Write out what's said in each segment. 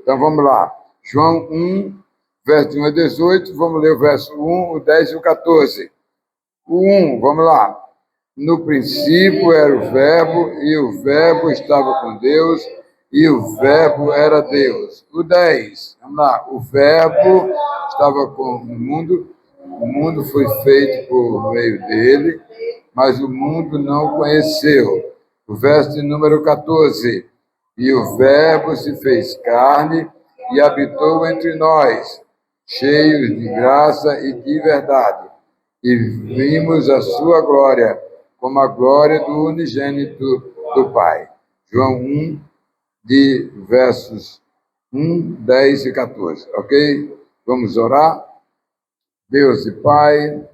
Então vamos lá. João 1, verso 1 a 18, vamos ler o verso 1, o 10 e o 14. O 1, vamos lá. No princípio era o Verbo, e o Verbo estava com Deus, e o Verbo era Deus. O 10, vamos lá. O Verbo estava com o mundo foi feito por meio dele, mas o mundo não o conheceu. O verso de número 14. E o Verbo se fez carne e habitou entre nós, cheios de graça e de verdade. E vimos a sua glória, como a glória do unigênito do Pai. João 1, de versos 1, 10 e 14. Ok? Vamos orar? Deus e Pai,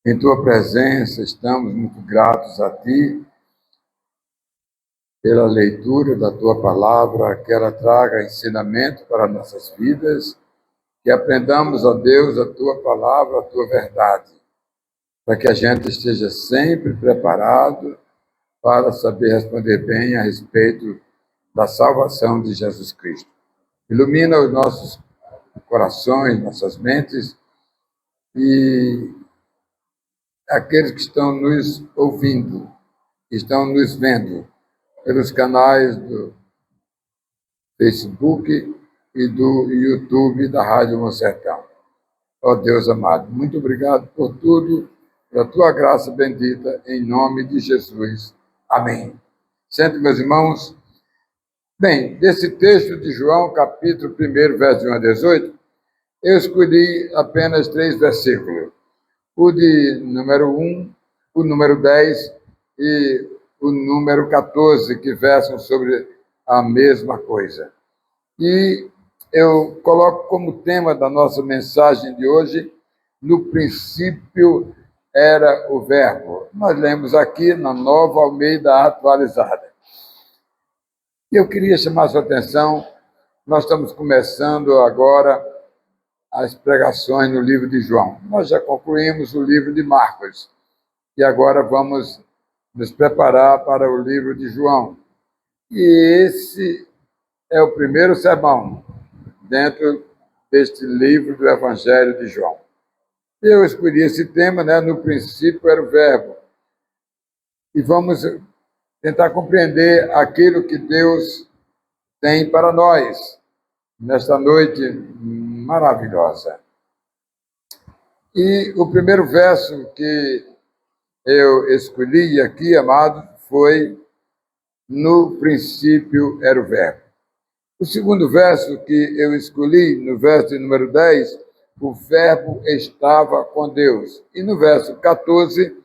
em Tua presença estamos muito gratos a Ti pela leitura da Tua palavra, que ela traga ensinamento para nossas vidas, que aprendamos, ó Deus, a Tua palavra, a Tua verdade, para que a gente esteja sempre preparado para saber responder bem a respeito da salvação de Jesus Cristo. Ilumina os nossos corações, nossas mentes, e aqueles que estão nos ouvindo, que estão nos vendo pelos canais do Facebook e do YouTube da Rádio Monsertão. Ó Deus amado, muito obrigado por tudo, pela Tua graça bendita, em nome de Jesus. Amém. Sente, meus irmãos. Bem, desse texto de João, capítulo 1, verso de 1 a 18, eu escolhi apenas 3 versículos. O de número 1, o número 10 e o número 14, que versam sobre a mesma coisa. E eu coloco como tema da nossa mensagem de hoje, no princípio era o Verbo. Nós lemos aqui na Nova Almeida Atualizada. E eu queria chamar a sua atenção, nós estamos começando agora as pregações no livro de João. Nós já concluímos o livro de Marcos e agora vamos nos preparar para o livro de João. E esse é o primeiro sermão dentro deste livro do Evangelho de João. Eu escolhi esse tema, no princípio era o Verbo. E vamos tentar compreender aquilo que Deus tem para nós nesta noite maravilhosa. E o primeiro verso que eu escolhi aqui, amado, foi: no princípio era o Verbo. O segundo verso que eu escolhi, no verso de número 10, o Verbo estava com Deus. E no verso 14,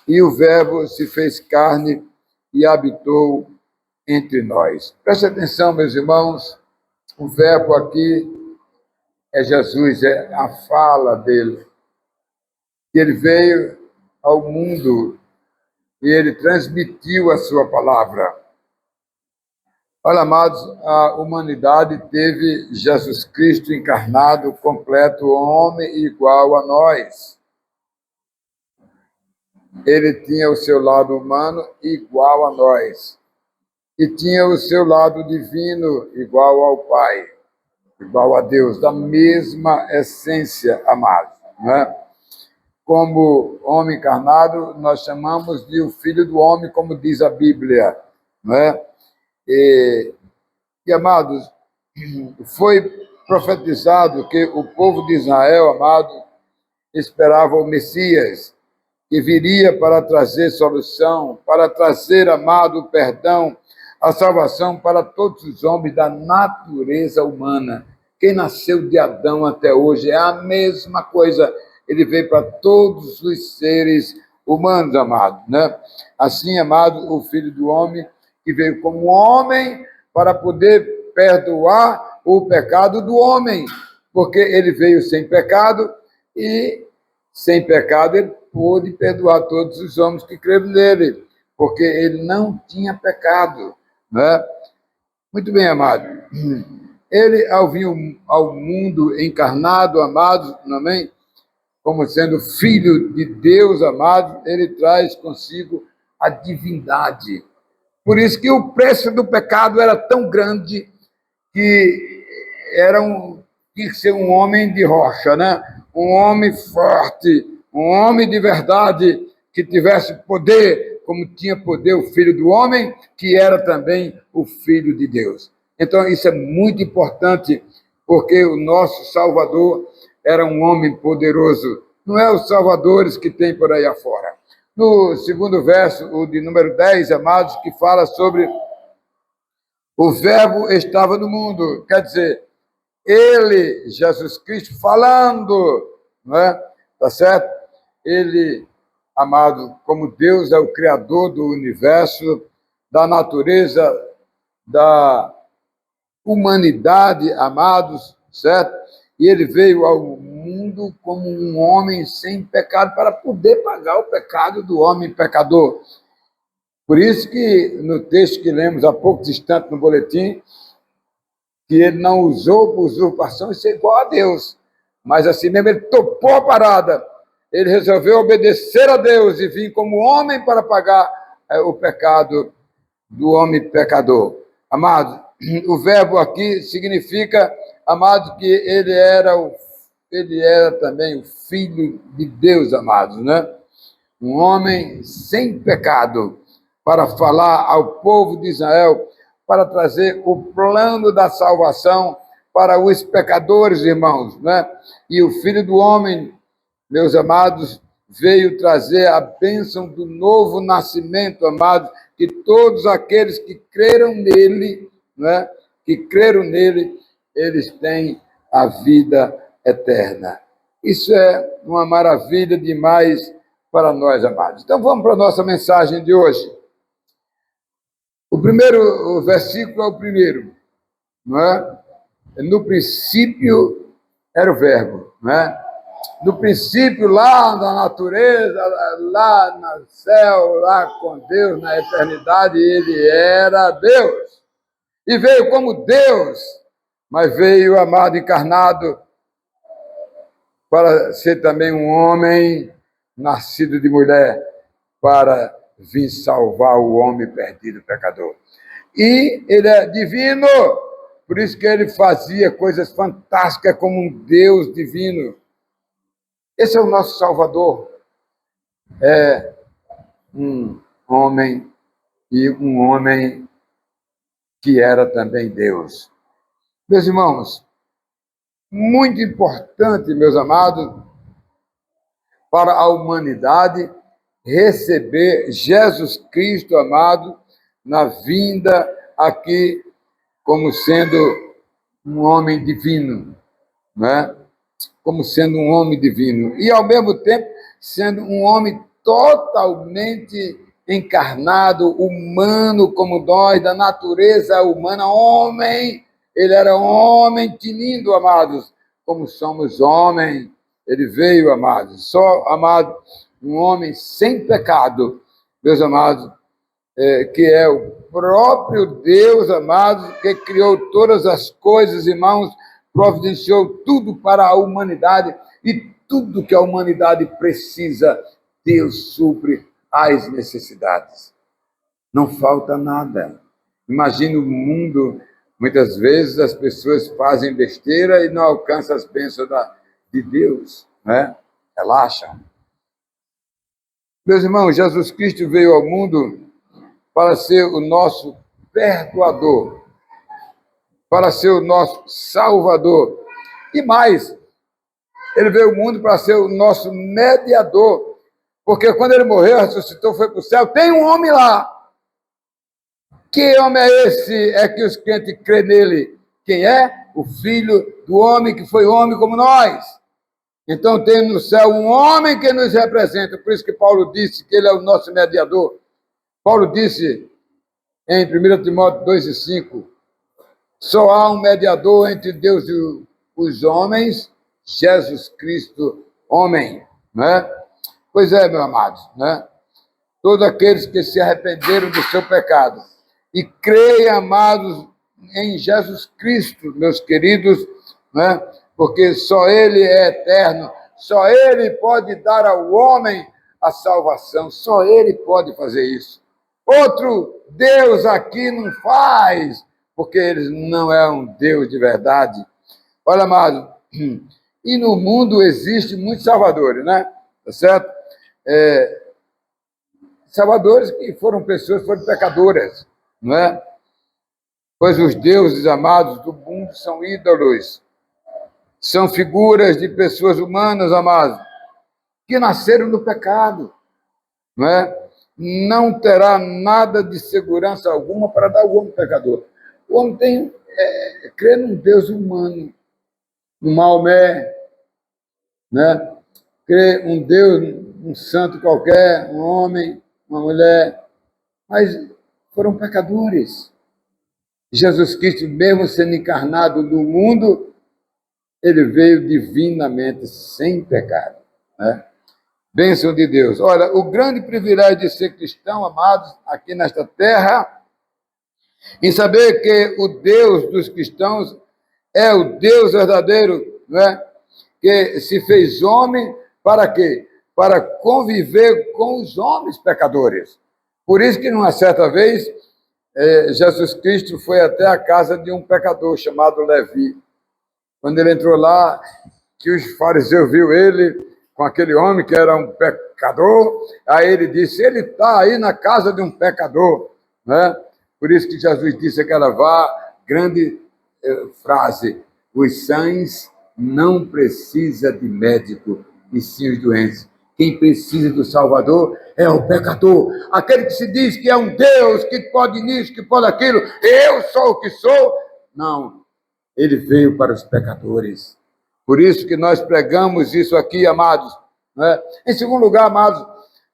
e o Verbo se fez carne e habitou entre nós. Preste atenção, meus irmãos, o Verbo aqui é Jesus, é a fala dele. Ele veio ao mundo e ele transmitiu a sua palavra. Olha, amados, a humanidade teve Jesus Cristo encarnado, completo homem igual a nós. Ele tinha o seu lado humano igual a nós. E tinha o seu lado divino igual ao Pai, igual a Deus, da mesma essência, amados, não é? Como homem encarnado, nós chamamos de o Filho do Homem, como diz a Bíblia, não é? E, amados, foi profetizado que o povo de Israel, amado, esperava o Messias, que viria para trazer solução, para trazer, amado, o perdão, a salvação para todos os homens da natureza humana. Quem nasceu de Adão até hoje é a mesma coisa. Ele veio para todos os seres humanos, amado, né? Assim, amado, o Filho do Homem, que veio como homem para poder perdoar o pecado do homem, porque ele veio sem pecado e, sem pecado, ele pôde perdoar todos os homens que creram nele, porque ele não tinha pecado, né? Muito bem, amado. Ele, ao vir ao mundo encarnado, amado, amém? Como sendo filho de Deus, amado, ele traz consigo a divindade. Por isso que o preço do pecado era tão grande que tinha que ser um homem de rocha, né? Um homem forte, um homem de verdade, que tivesse poder, como tinha poder o Filho do Homem, que era também o Filho de Deus. Então, isso é muito importante, porque o nosso Salvador era um homem poderoso. Não é os salvadores que tem por aí afora. No segundo verso, o de número 10, amados, que fala sobre o Verbo estava no mundo. Quer dizer, ele, Jesus Cristo, falando, não é? Tá certo? Ele, amado, como Deus é o Criador do universo, da natureza, da humanidade, amados, certo? E ele veio ao mundo como um homem sem pecado para poder pagar o pecado do homem pecador. Por isso que no texto que lemos há poucos instantes no boletim, que ele não usou por usurpação e ser igual a Deus, mas assim mesmo ele topou a parada, ele resolveu obedecer a Deus e vir como homem para pagar o pecado do homem pecador. Amado, o verbo aqui significa, amado, que ele era também o Filho de Deus, amados, né? Um homem sem pecado, para falar ao povo de Israel, para trazer o plano da salvação para os pecadores, irmãos, né? E o Filho do Homem, meus amados, veio trazer a bênção do novo nascimento, amados, que todos aqueles que creram nele, né? Que creram nele, eles têm a vida eterna. Isso é uma maravilha demais para nós, amados. Então vamos para a nossa mensagem de hoje. O primeiro versículo é o primeiro, não é? No princípio era o verbo, não é? No princípio, lá na natureza, lá no céu, lá com Deus, na eternidade, ele era Deus. E veio como Deus, mas veio, amado, encarnado, para ser também um homem nascido de mulher, para vir salvar o homem perdido, pecador. E ele é divino, por isso que ele fazia coisas fantásticas como um Deus divino. Esse é o nosso Salvador. É um homem, e um homem que era também Deus. Meus irmãos, muito importante, meus amados, para a humanidade receber Jesus Cristo, amado, na vinda aqui como sendo um homem divino, né? Como sendo um homem divino. E, ao mesmo tempo, sendo um homem totalmente encarnado, humano como nós, da natureza humana, homem. Ele era homem tinindo, amados, como somos homens. Ele veio, amados, só, amado, um homem sem pecado, meus amados, que é o próprio Deus, amados, que criou todas as coisas, irmãos, providenciou tudo para a humanidade, e tudo que a humanidade precisa, Deus supre as necessidades. Não falta nada. Imagina o mundo, muitas vezes as pessoas fazem besteira e não alcançam as bênçãos de Deus, né? Relaxam. Meus irmãos, Jesus Cristo veio ao mundo para ser o nosso perdoador, para ser o nosso salvador. E mais, ele veio ao mundo para ser o nosso mediador, porque quando ele morreu, ressuscitou, foi para o céu, tem um homem lá. Que homem é esse? É que os crentes crêem nele. Quem é? O Filho do homem, que foi homem como nós. Então tem no céu um homem que nos representa, por isso que Paulo disse que ele é o nosso mediador. Paulo disse em 1 Timóteo 2:5, só há um mediador entre Deus e os homens, Jesus Cristo, homem, né? Pois é, meus amados, né? Todos aqueles que se arrependeram do seu pecado e creem, amados, em Jesus Cristo, meus queridos, né? Porque só Ele é eterno, só Ele pode dar ao homem a salvação, só Ele pode fazer isso. Outro Deus aqui não faz, porque ele não é um Deus de verdade. Olha, amado, e no mundo existe muitos salvadores, né? Tá certo? Salvadores que foram pessoas, foram pecadoras, não é? Pois os deuses amados do mundo são ídolos, são figuras de pessoas humanas, amados, que nasceram no pecado, não é? Não terá nada de segurança alguma para dar ao homem pecador. O homem tem crê num Deus humano, no Maomé, né? Crê um Deus, um santo qualquer, um homem, uma mulher, mas foram pecadores. Jesus Cristo, mesmo sendo encarnado no mundo, ele veio divinamente, sem pecado, né? Bênção de Deus. Olha, o grande privilégio de ser cristão, amados, aqui nesta terra, em saber que o Deus dos cristãos é o Deus verdadeiro, né? Que se fez homem para quê? Para conviver com os homens pecadores. Por isso que, numa certa vez, Jesus Cristo foi até a casa de um pecador chamado Levi. Quando ele entrou lá, que os fariseus viu ele com aquele homem que era um pecador, aí ele disse, ele está aí na casa de um pecador, né? Por isso que Jesus disse aquela grande frase, os sãos não precisam de médico, e sim os doentes. Quem precisa do Salvador é o pecador, aquele que se diz que é um Deus, que pode isso, que pode aquilo, eu sou o que sou. Não, ele veio para os pecadores. Por isso que nós pregamos isso aqui, amados, né? Em segundo lugar, amados,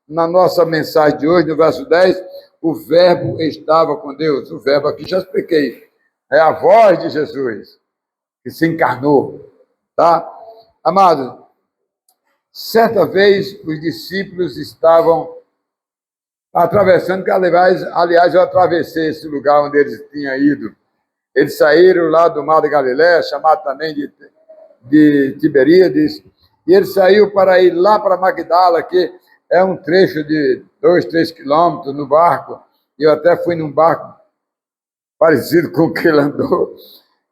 na nossa mensagem de hoje, no verso 10, o verbo estava com Deus. O verbo aqui já expliquei. É a voz de Jesus que se encarnou, tá? Amados, certa vez os discípulos estavam atravessando, que aliás eu atravessei esse lugar onde eles tinham ido. Eles saíram lá do Mar da Galileia, chamado também de Tiberíades, e ele saiu para ir lá para Magdala, que é um trecho de 2, 3 quilômetros no barco. Eu até fui num barco parecido com o que ele andou,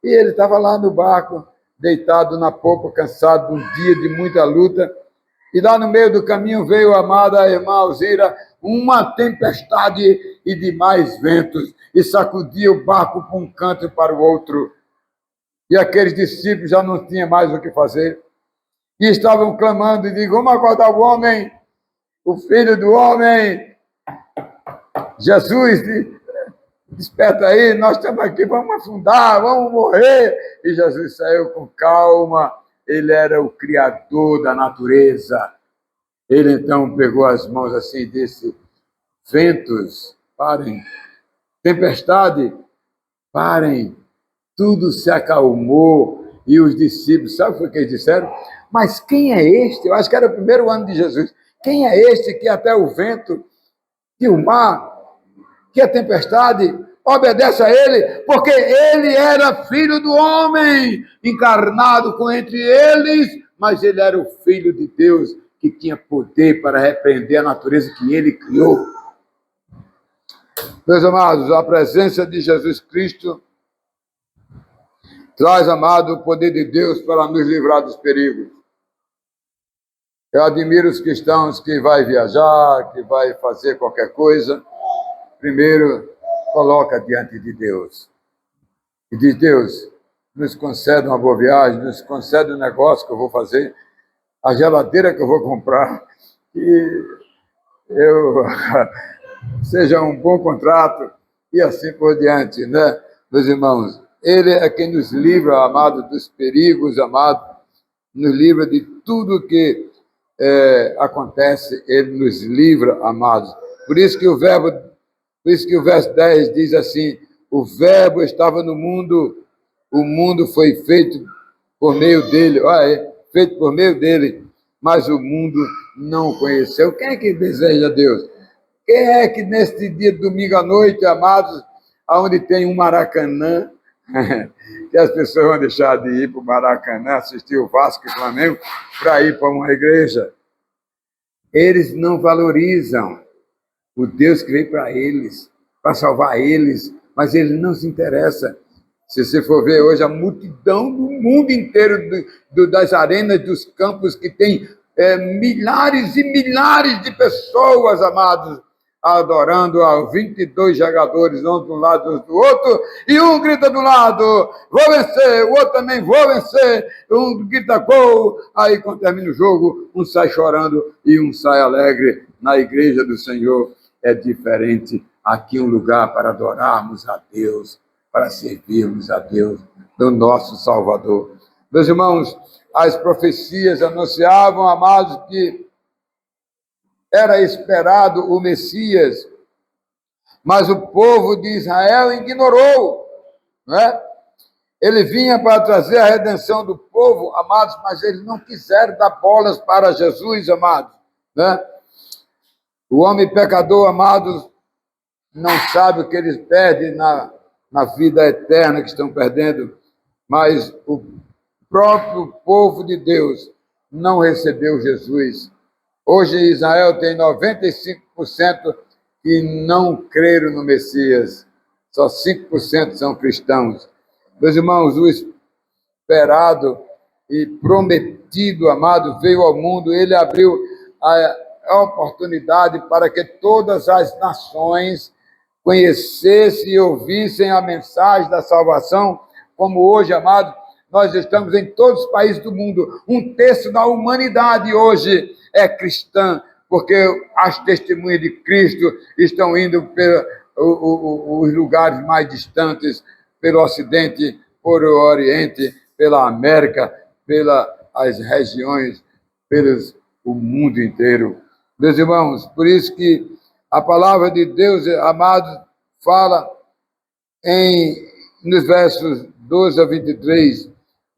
e ele estava lá no barco, deitado na popa, cansado de um dia de muita luta, e lá no meio do caminho veio a amada irmã Alzira, uma tempestade e demais ventos, e sacudia o barco para um canto e para o outro. E aqueles discípulos já não tinham mais o que fazer. E estavam clamando e digo, vamos acordar o homem, o filho do homem. Jesus, desperta aí, nós estamos aqui, vamos afundar, vamos morrer. E Jesus saiu com calma, ele era o Criador da natureza. Ele então pegou as mãos assim e disse, ventos, parem, tempestade, parem. Tudo se acalmou e os discípulos, sabe o que eles disseram? Mas quem é este? Eu acho que era o primeiro ano de Jesus. Quem é este que até o vento, que o mar, que a tempestade obedece a ele? Porque ele era filho do homem, encarnado com entre eles, mas ele era o filho de Deus que tinha poder para repreender a natureza que ele criou. Meus amados, a presença de Jesus Cristo traz, amado, o poder de Deus para nos livrar dos perigos. Eu admiro os cristãos que vai viajar, que vai fazer qualquer coisa. Primeiro, coloca diante de Deus. E diz, Deus, nos concede uma boa viagem, nos concede um negócio que eu vou fazer, a geladeira que eu vou comprar, que eu seja um bom contrato, e assim por diante, né, meus irmãos? Ele é quem nos livra, amado, dos perigos, amado, nos livra de tudo que acontece, ele nos livra, amados. Por isso que o verso 10 diz assim, o verbo estava no mundo, o mundo foi feito por meio dele, feito por meio dele, mas o mundo não o conheceu. Quem é que deseja Deus? Quem é que neste dia de domingo à noite, amados, onde tem um Maracanã, que as pessoas vão deixar de ir para o Maracanã, assistir o Vasco e Flamengo, para ir para uma igreja? Eles não valorizam o Deus que veio para eles, para salvar eles, mas ele não se interessa. Se você for ver hoje a multidão do mundo inteiro, das arenas, dos campos, que tem milhares e milhares de pessoas, amados, adorando a 22 jogadores, um de um lado, outro do outro, e um grita do lado, vou vencer, o outro também, vou vencer, um grita gol, aí quando termina o jogo, um sai chorando e um sai alegre. Na igreja do Senhor é diferente. Aqui um lugar para adorarmos a Deus, para servirmos a Deus, do nosso Salvador. Meus irmãos, as profecias anunciavam, amados, que era esperado o Messias, mas o povo de Israel ignorou, não é? Ele vinha para trazer a redenção do povo, amados, mas eles não quiseram dar bolas para Jesus, amados, né? O homem pecador, amados, não sabe o que eles perdem na vida eterna que estão perdendo, mas o próprio povo de Deus não recebeu Jesus. Hoje Israel tem 95% que não creram no Messias, só 5% são cristãos. Meus irmãos, o esperado e prometido, amado, veio ao mundo, ele abriu a oportunidade para que todas as nações conhecessem e ouvissem a mensagem da salvação, como hoje, amado, nós estamos em todos os países do mundo. Um terço da humanidade hoje é cristã, porque as testemunhas de Cristo estão indo pelos lugares mais distantes, pelo Ocidente, por o Oriente, pela América, pelas regiões, o mundo inteiro. Meus irmãos, por isso que a palavra de Deus, amados, fala nos versos 12 a 23,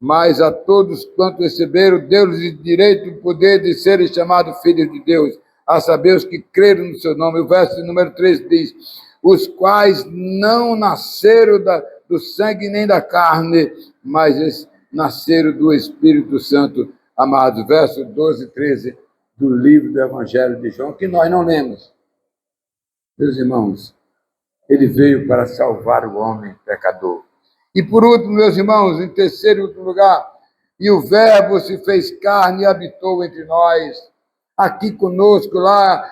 mas a todos quanto receberam, deu-lhes direito e poder de serem chamados filhos de Deus, a saber os que creram no seu nome. O verso número 3 diz, os quais não nasceram do sangue nem da carne, mas nasceram do Espírito Santo, amados. Verso 12 e 13 do livro do Evangelho de João, que nós não lemos. Meus irmãos, ele veio para salvar o homem pecador. E por último, meus irmãos, em terceiro e último lugar, e o Verbo se fez carne e habitou entre nós, aqui conosco, lá,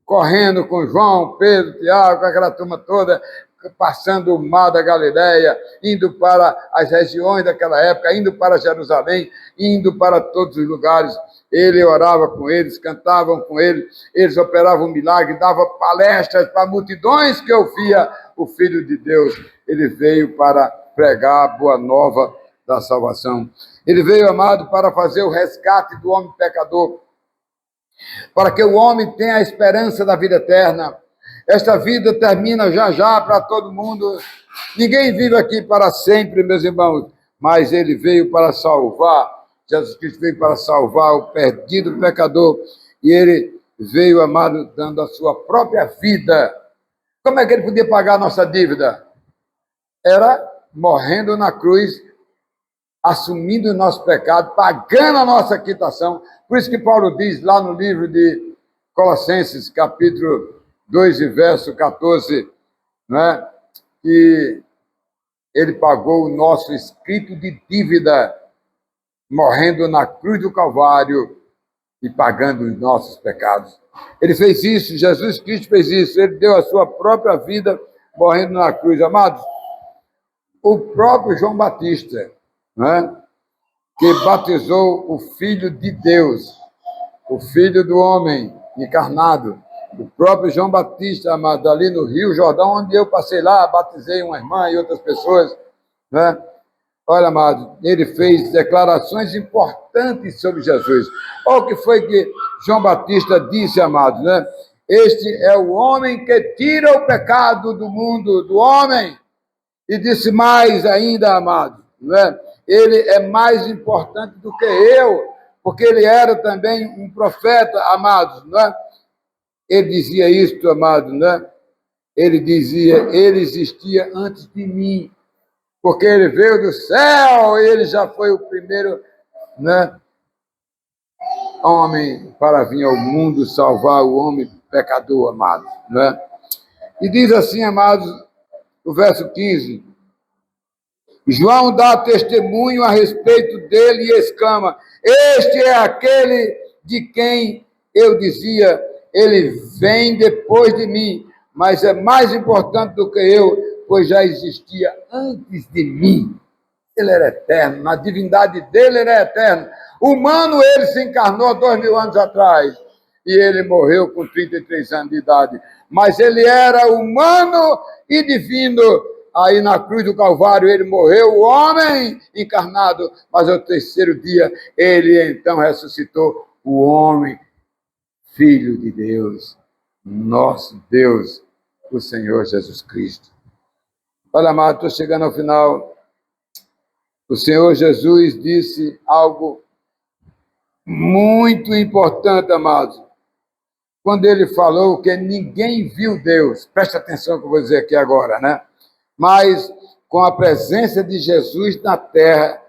correndo com João, Pedro, Tiago, aquela turma toda, passando o mar da Galileia, indo para as regiões daquela época, indo para Jerusalém, indo para todos os lugares. Ele orava com eles, cantavam com eles operavam milagres, davam palestras para multidões que ouvia o Filho de Deus. Ele veio para pregar a boa nova da salvação. Ele veio, amado, para fazer o resgate do homem pecador, para que o homem tenha a esperança da vida eterna. Esta vida termina já já para todo mundo. Ninguém vive aqui para sempre, meus irmãos, mas ele veio para salvar. Jesus Cristo veio para salvar o perdido pecador, e ele veio, amado, dando a sua própria vida. Como é que ele podia pagar a nossa dívida? Era morrendo na cruz, assumindo o nosso pecado, pagando a nossa quitação. Por isso que Paulo diz lá no livro de Colossenses, capítulo 2 e verso 14, né, que ele pagou o nosso escrito de dívida, morrendo na cruz do Calvário e pagando os nossos pecados. Ele fez isso, Jesus Cristo fez isso, ele deu a sua própria vida morrendo na cruz. Amados, o próprio João Batista, né, que batizou o Filho de Deus, o Filho do homem encarnado, o próprio João Batista, amado, ali no Rio Jordão, onde eu passei lá, batizei uma irmã e outras pessoas, né? Olha, amado, ele fez declarações importantes sobre Jesus. Olha o que foi que João Batista disse, amado, né? Este é o homem que tira o pecado do mundo, do homem. E disse mais ainda, amado, né? Ele é mais importante do que eu, porque ele era também um profeta, amados, né? Ele dizia isto, amado, né? Ele dizia, ele existia antes de mim, porque ele veio do céu e ele já foi o primeiro, né, homem para vir ao mundo salvar o homem pecador, amado, né? E diz assim, amados, o verso 15, João dá testemunho a respeito dele e exclama: este é aquele de quem eu dizia, ele vem depois de mim, mas é mais importante do que eu, pois já existia antes de mim. Ele era eterno, na divindade dele ele é eterno. Humano, ele se encarnou 2000 anos atrás e ele morreu com 33 anos de idade. Mas ele era humano e divino. Aí na cruz do Calvário ele morreu, o homem encarnado, mas ao terceiro dia ele então ressuscitou, o homem, Filho de Deus, nosso Deus, o Senhor Jesus Cristo. Olha, amado, estou chegando ao final. O Senhor Jesus disse algo muito importante, amados, quando ele falou que ninguém viu Deus. Preste atenção no que eu vou dizer aqui agora, né? Mas com a presença de Jesus na terra,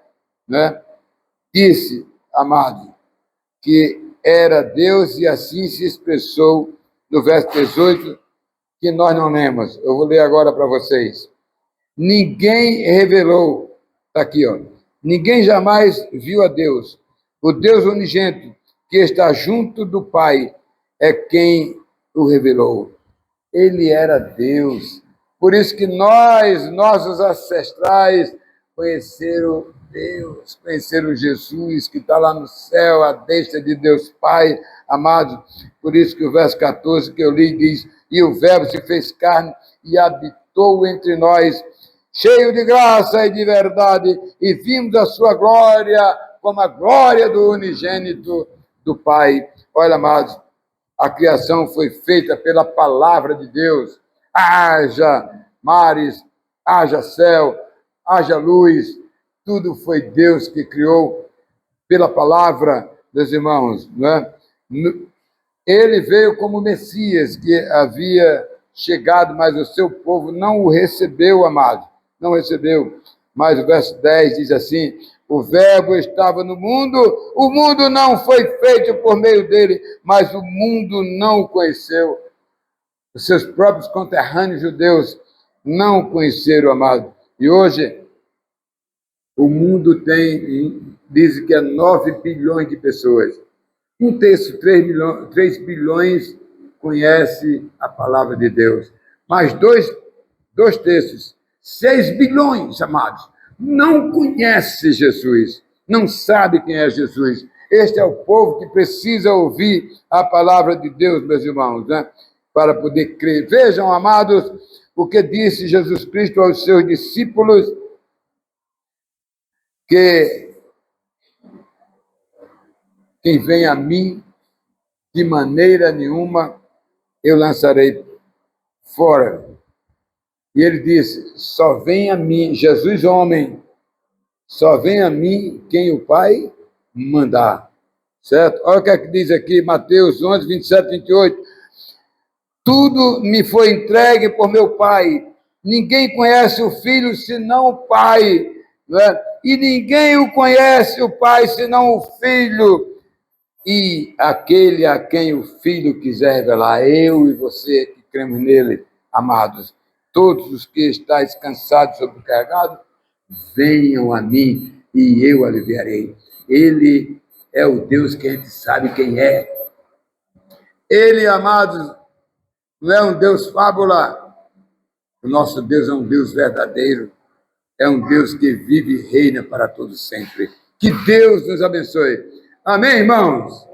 né? Disse, amado, que era Deus e assim se expressou no verso 18, que nós não lemos. Eu vou ler agora para vocês. Ninguém revelou, está aqui, ó. Ninguém jamais viu a Deus. O Deus unigênito, que está junto do Pai, é quem o revelou. Ele era Deus. Por isso que nós, nossos ancestrais, conheceram Deus, conheceram Jesus, que está lá no céu, à destra de Deus Pai, amado. Por isso que o verso 14 que eu li diz: e o Verbo se fez carne e habitou entre nós, cheio de graça e de verdade, e vimos a sua glória como a glória do unigênito do Pai. Olha, amados, a criação foi feita pela palavra de Deus. Haja mares, haja céu, haja luz. Tudo foi Deus que criou pela palavra, meus irmãos, né? Ele veio como Messias, que havia chegado, mas o seu povo não o recebeu, amado. Não recebeu. Mas o verso 10 diz assim: o Verbo estava no mundo, o mundo não foi feito por meio dele, mas o mundo não o conheceu. Os seus próprios conterrâneos judeus não o conheceram, amado. E hoje, o mundo tem, dizem que é 9 bilhões de pessoas. Um terço, 3 bilhões, conhece a palavra de Deus. Mas dois terços, 6 bilhões, amados, não conhece Jesus, não sabe quem é Jesus. Este é o povo que precisa ouvir a palavra de Deus, meus irmãos, né? Para poder crer. Vejam, amados, o que disse Jesus Cristo aos seus discípulos, que quem vem a mim, de maneira nenhuma eu lançarei fora. E ele disse: só vem a mim, Jesus homem, só vem a mim quem o Pai mandar. Certo? Olha o que é que diz aqui, Mateus 11, 27, 28. Tudo me foi entregue por meu Pai. Ninguém conhece o Filho senão o Pai. Né? E ninguém o conhece o Pai senão o Filho. E aquele a quem o Filho quiser revelar, eu e você que cremos nele, amados, todos os que estáis cansados, sobrecarregados, venham a mim e eu aliviarei. Ele é o Deus que a gente sabe quem é. Ele, amados, não é um Deus fábula. O nosso Deus é um Deus verdadeiro. É um Deus que vive e reina para todos sempre. Que Deus nos abençoe. Amém, irmãos?